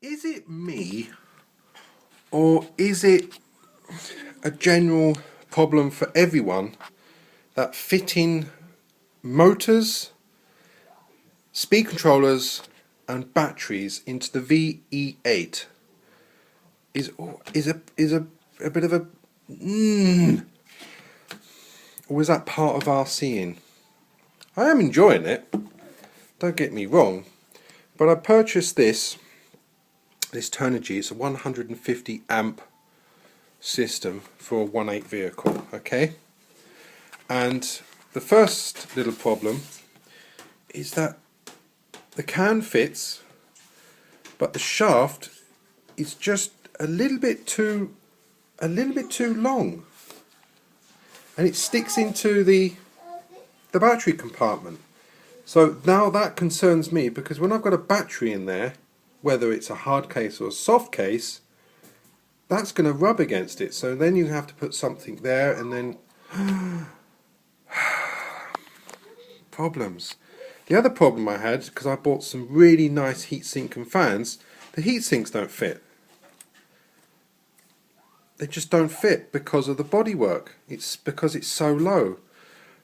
Is it me, or is it a general problem for everyone that fitting motors, speed controllers and batteries into the VE8 is a bit of a or is that part of our seeing? I am enjoying it, don't get me wrong, but I purchased this Turnigy. It's a 150 amp system for a 1.8 vehicle, okay? And the first little problem is that the can fits, but the shaft is just a little bit too long, and it sticks into the battery compartment. So now that concerns me, because when I've got a battery in there, whether it's a hard case or a soft case, that's going to rub against it. So then you have to put something there, and then problems. The other problem I had, because I bought some really nice heatsink and fans, the heatsinks don't fit. They just don't fit because of the bodywork. It's because it's so low.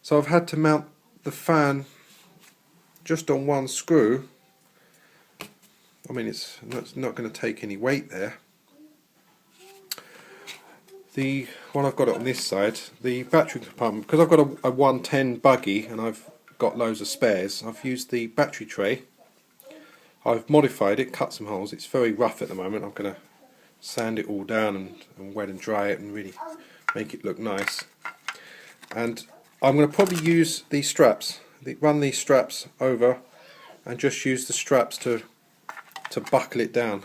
So I've had to mount the fan just on one screw. I mean, it's not going to take any weight there. The one I've got it on this side, the battery compartment, because I've got a 110 buggy and I've got loads of spares, I've used the battery tray. I've modified it, cut some holes. It's very rough at the moment. I'm going to sand it all down and wet and dry it and really make it look nice. And I'm going to probably use these straps, run these straps over and just use the straps to buckle it down.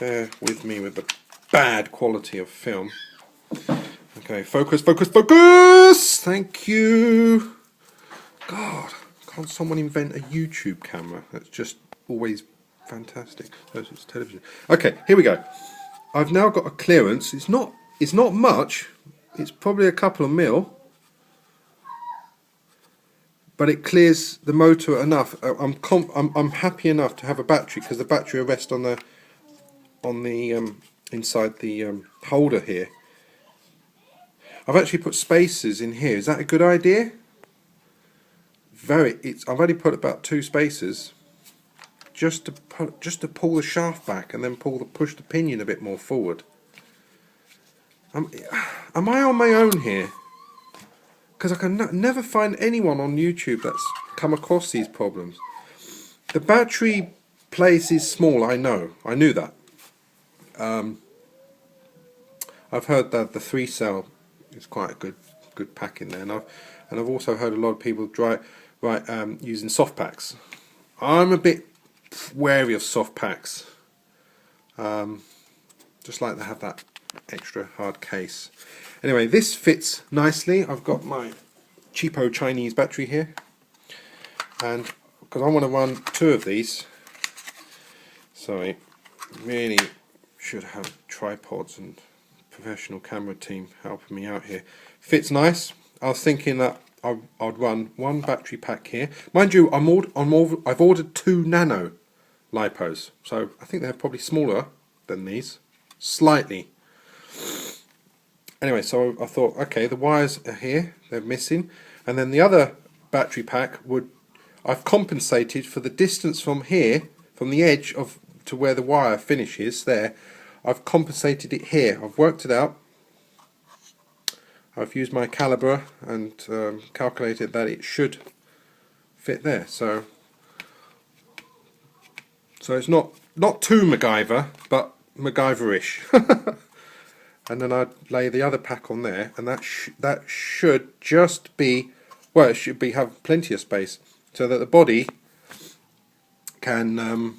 Bear with me with the bad quality of film. Okay, focus, focus, focus! Thank you! God, can't someone invent a YouTube camera? That's just always fantastic. It's television. Okay, here we go. I've now got a clearance. It's not much. It's probably a couple of mil. But it clears the motor enough. I'm happy enough to have a battery, because the battery will rest on the inside the holder here. I've actually put spacers in here. Is that a good idea? I've only put about 2 spacers just to pull the shaft back and then push the pinion a bit more forward. Am I on my own here? Because I can never find anyone on YouTube that's come across these problems. The battery place is small, I know. I knew that. I've heard that the 3-cell is quite a good pack in there, and I've also heard a lot of people using soft packs. I'm a bit wary of soft packs. Just like to have that extra hard case. Anyway, this fits nicely. I've got my cheapo Chinese battery here, and because I want to run 2 of these, so I really should have tripods and professional camera team helping me out here. Fits nice. I was thinking that I'd run 1 battery pack here. Mind you, I've ordered 2 nano lipos, so I think they're probably smaller than these, slightly. Anyway, so I thought, okay, the wires are here, they're missing, and then the other battery pack I've compensated for the distance from here, from the edge to where the wire finishes there. I've compensated it here. I've worked it out. I've used my calibre and calculated that it should fit there. So it's not too MacGyver, but MacGyver-ish. And then I'd lay the other pack on there, and that should just be, well, it should have plenty of space so that the body can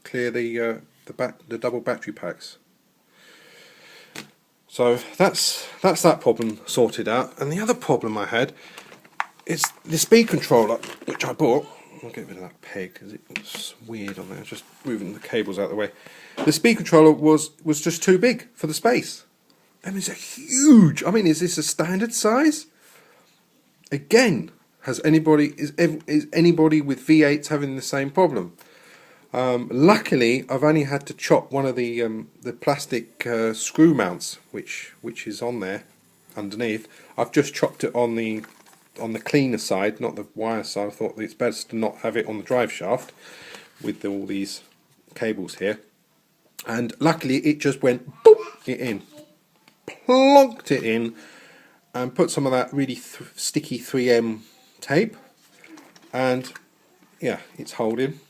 clear the double battery packs. So that's that problem sorted out. And the other problem I had is the speed controller, which I bought. I'll get rid of that peg because it looks weird on there. Just moving the cables out of the way. The speed controller was just too big for the space. I mean, it's a huge. I mean, is this a standard size? Again, is anybody with V8s having the same problem? Luckily, I've only had to chop one of the plastic screw mounts, which is on there underneath. I've just chopped it on the cleaner side, not the wire side. I thought it's best to not have it on the drive shaft with all these cables here. And luckily, it just went boop it in, plonked it in, and put some of that really sticky 3M tape, and yeah, it's holding.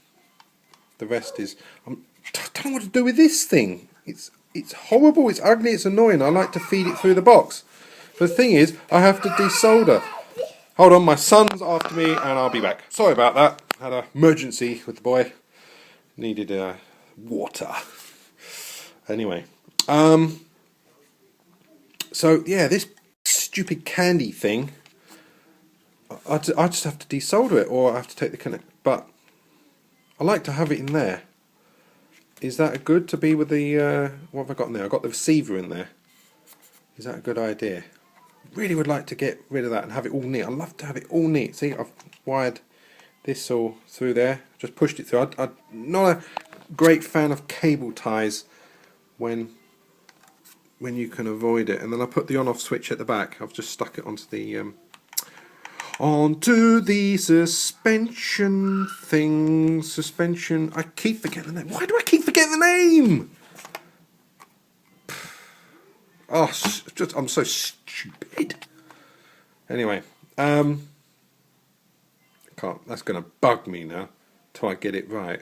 The rest is I don't know what to do with this thing. It's horrible, it's ugly, it's annoying. I like to feed it through the box, but the thing is I have to desolder. Hold on, my son's after me and I'll be back. Sorry about that, had an emergency with the boy, needed water. Anyway, so yeah, this stupid candy thing, I just have to desolder it, or I have to take the connect. But I like to have it in there. Is that good to be with the what have I got in there? I've got the receiver in there. Is that a good idea? Really would like to get rid of that and have it all neat. I love to have it all neat. See, I've wired this all through there. Just pushed it through. I'm not a great fan of cable ties when you can avoid it. And then I put the on-off switch at the back. I've just stuck it onto the suspension thing. Suspension. I keep forgetting the name. Why do I keep forgetting the name? Oh, I'm so stupid. Anyway, can't. That's going to bug me now till I get it right.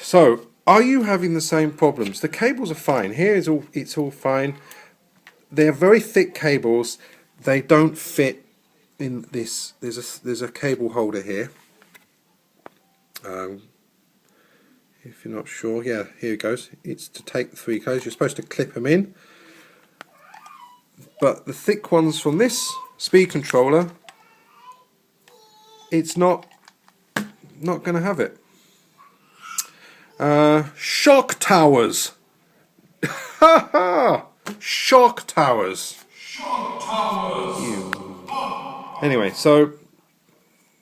So, are you having the same problems? The cables are fine. Here is all. It's all fine. They're very thick cables. They don't fit in this. There's a cable holder here. If you're not sure, yeah, here it goes. It's to take the 3 cables. You're supposed to clip them in, but the thick ones from this speed controller, it's not going to have it. Shock towers. Ha ha! Shock towers. Shock towers. Anyway, so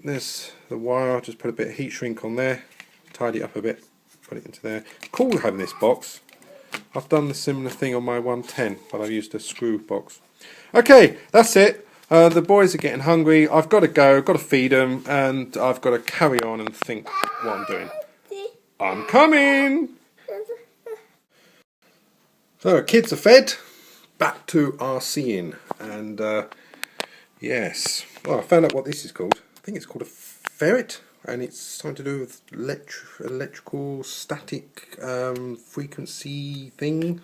there's the wire. I'll just put a bit of heat shrink on there, tidy it up a bit, put it into there. Cool having this box. I've done the similar thing on my 110, but I've used a screw box. Okay, that's it. The boys are getting hungry. I've got to go, got to feed them, and I've got to carry on and think what I'm doing. I'm coming! So, kids are fed. Back to RCing. And, yes. Well, I found out what this is called. I think it's called a ferret. And it's something to do with electrical static frequency thing.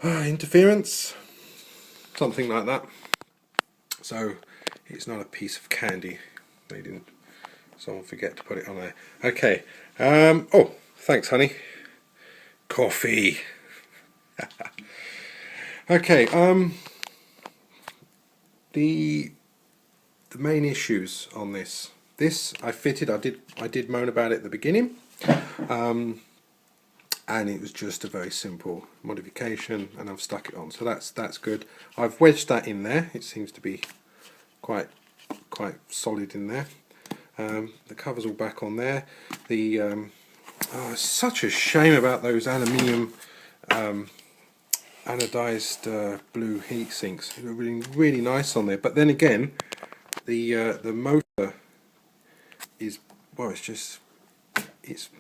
Interference. Something like that. So, it's not a piece of candy. They didn't. Someone forget to put it on there. Okay. Oh, thanks, honey. Coffee. Okay. The main issues on this. This I fitted. I did moan about it at the beginning, and it was just a very simple modification, and I've stuck it on. So that's good. I've wedged that in there. It seems to be quite solid in there. The cover's all back on there. The it's such a shame about those aluminium anodized blue heat sinks. They were really nice on there. But then again, the motor is, well, it's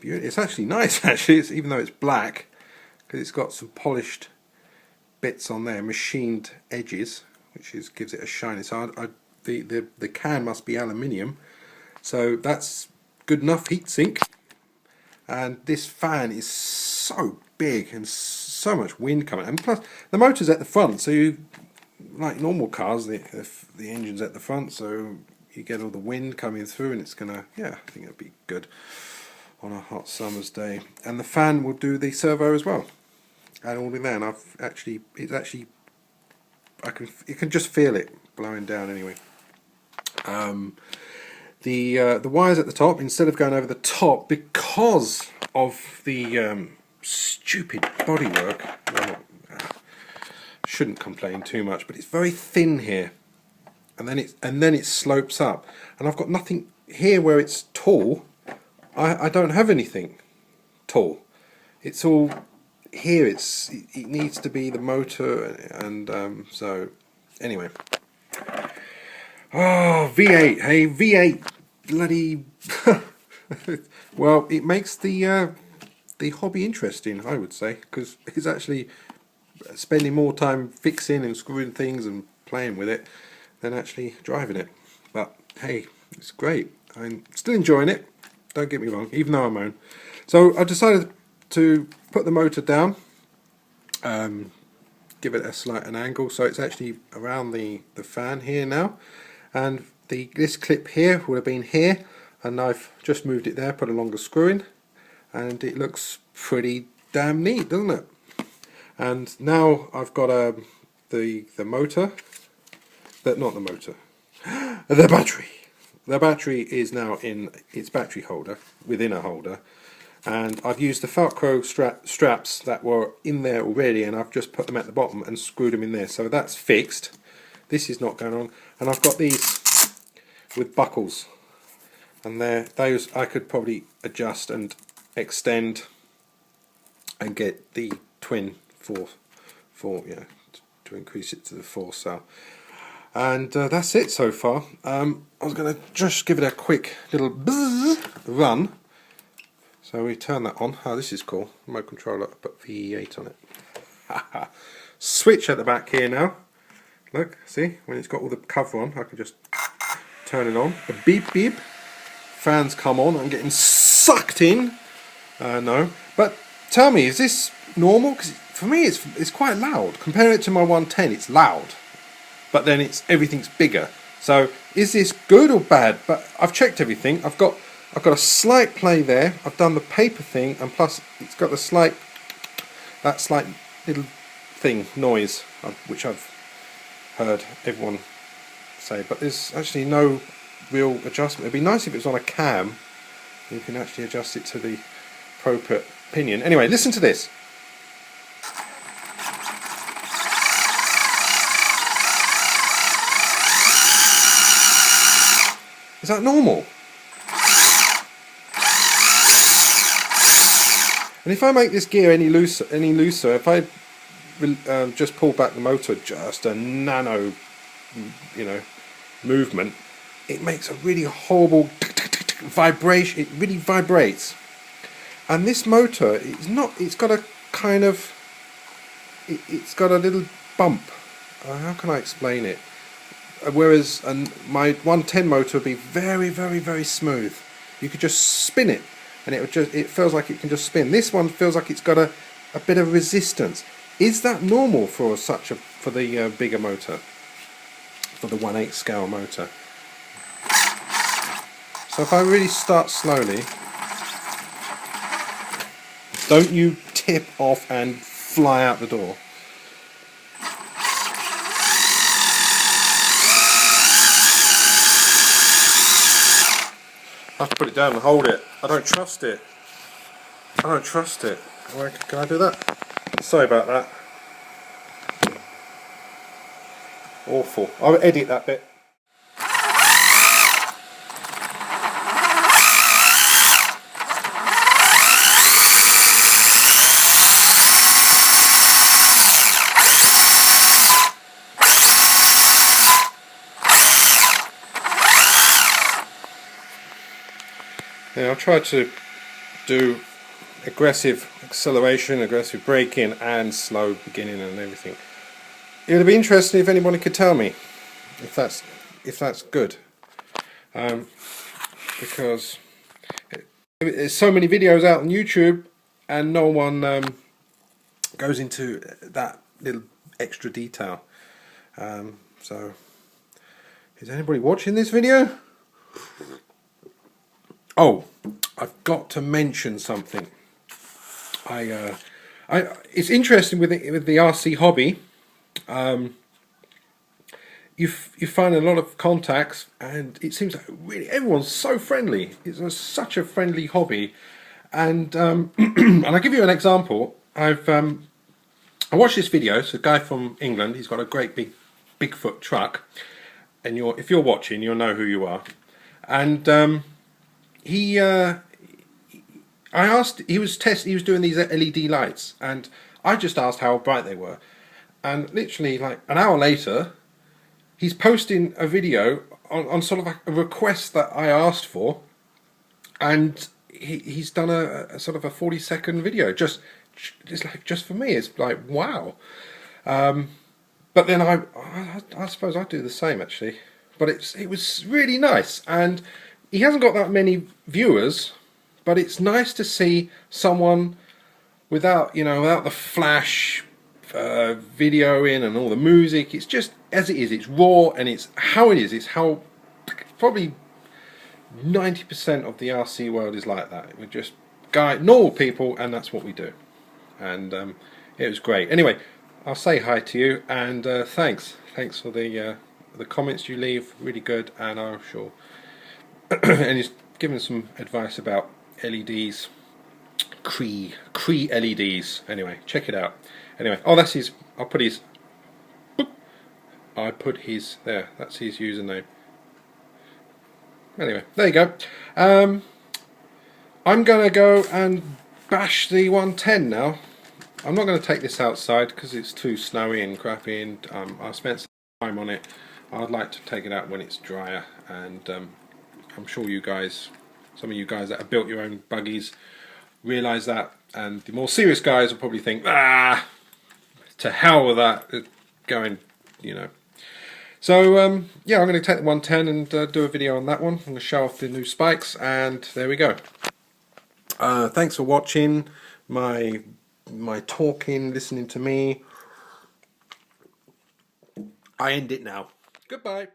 beautiful. It's actually nice. Actually, even though it's black, because it's got some polished bits on there, machined edges, which gives it a shiny. So the can must be aluminium. So that's good enough heatsink, and this fan is so big and so much wind coming, and plus the motor's at the front, so you, like normal cars, the engine's at the front, so you get all the wind coming through, and it's gonna, yeah, I think it'll be good on a hot summer's day. And the fan will do the servo as well, and all in there. And you can just feel it blowing down anyway. The wires at the top, instead of going over the top, because of the stupid bodywork, well, shouldn't complain too much, but it's very thin here. and then it slopes up, and I've got nothing here where it's tall. I don't have anything tall. It's all here. It needs to be the motor, and so anyway. Oh, V8, hey, V8, bloody. Well, it makes the hobby interesting, I would say, because it's actually spending more time fixing and screwing things and playing with it than actually driving it. But hey, it's great. I'm still enjoying it, don't get me wrong, even though I moan. So I decided to put the motor down, give it a slight angle so it's actually around the fan here now, and this clip here would have been here, and I've just moved it there, put a longer screw in, and it looks pretty damn neat, doesn't it? And now I've got the motor, not the motor, the battery. The battery is now in its battery holder, within a holder, and I've used the Velcro straps that were in there already, and I've just put them at the bottom and screwed them in there, so that's fixed. This is not going on, and I've got these with buckles, and those I could probably adjust and extend and get the twin four, to increase it to the 4 cell. And that's it so far. I was going to just give it a quick little buzz run. So we turn that on. Oh, this is cool. Remote controller, put V8 on it. Switch at the back here now. Look, see, when it's got all the cover on, I can just turn it on. A beep beep. Fans come on. I'm getting sucked in. No, but tell me, is this normal? Because for me, it's quite loud. Compare it to my 110, it's loud. But then everything's bigger. So is this good or bad? But I've checked everything. I've got a slight play there. I've done the paper thing, and plus it's got that slight little thing noise, which I've heard everyone say. But there's actually no real adjustment. It'd be nice if it was on a cam. You can actually adjust it to the appropriate pinion. Anyway, listen to this. Is that normal? And if I make this gear any looser, if I just pull back the motor just a nano, movement, it makes a really horrible vibration. It really vibrates. And this motor, it's got a kind of, it's got a little bump. How can I explain it? Whereas my 110 motor would be very, very, very smooth. You could just spin it, and it feels like it can just spin. This one feels like it's got a bit of resistance. Is that normal for the bigger motor, for the 1/8 scale motor? So if I really start slowly, don't you tip off and fly out the door. I have to put it down and hold it. I don't trust it. Can I do that? Sorry about that. Awful. I'll edit that bit. Yeah, I'll try to do aggressive acceleration, aggressive braking, and slow beginning and everything. It would be interesting if anybody could tell me if that's good, because there's so many videos out on YouTube and no one goes into that little extra detail. So, is anybody watching this video? Oh, I've got to mention something. It's interesting with the RC hobby. You find a lot of contacts, and it seems like really everyone's so friendly. It's such a friendly hobby, and and I'll give you an example. I watched this video. It's a guy from England. He's got a great big Bigfoot truck, and if you're watching, you'll know who you are. And I asked, he was doing these LED lights, and I just asked how bright they were, and literally like an hour later, he's posting a video on sort of like a request that I asked for, and he's done a sort of a 40-second video just for me. It's like, wow. But then I suppose I'd do the same actually. But it was really nice, and he hasn't got that many viewers, but it's nice to see someone without the flash video in and all the music. It's just as it is. It's raw, and it's how it is. It's how probably 90% of the RC world is like that. We're just normal people, and that's what we do. And it was great. Anyway, I'll say hi to you, and thanks for the comments you leave. Really good, and I'm sure. And he's given some advice about LEDs, Cree LEDs. Anyway, check it out. Anyway, oh, that's his. I'll put his. I put his there. That's his username. Anyway, there you go. I'm gonna go and bash the 110 now. I'm not going to take this outside because it's too snowy and crappy, and I spent some time on it. I'd like to take it out when it's drier, and I'm sure you guys, some of you guys that have built your own buggies, realise that, and the more serious guys will probably think, to hell with that, going, So yeah, I'm going to take the 110 and do a video on that one. I'm going to show off the new spikes, and there we go. Thanks for watching my talking, listening to me. I end it now. Goodbye.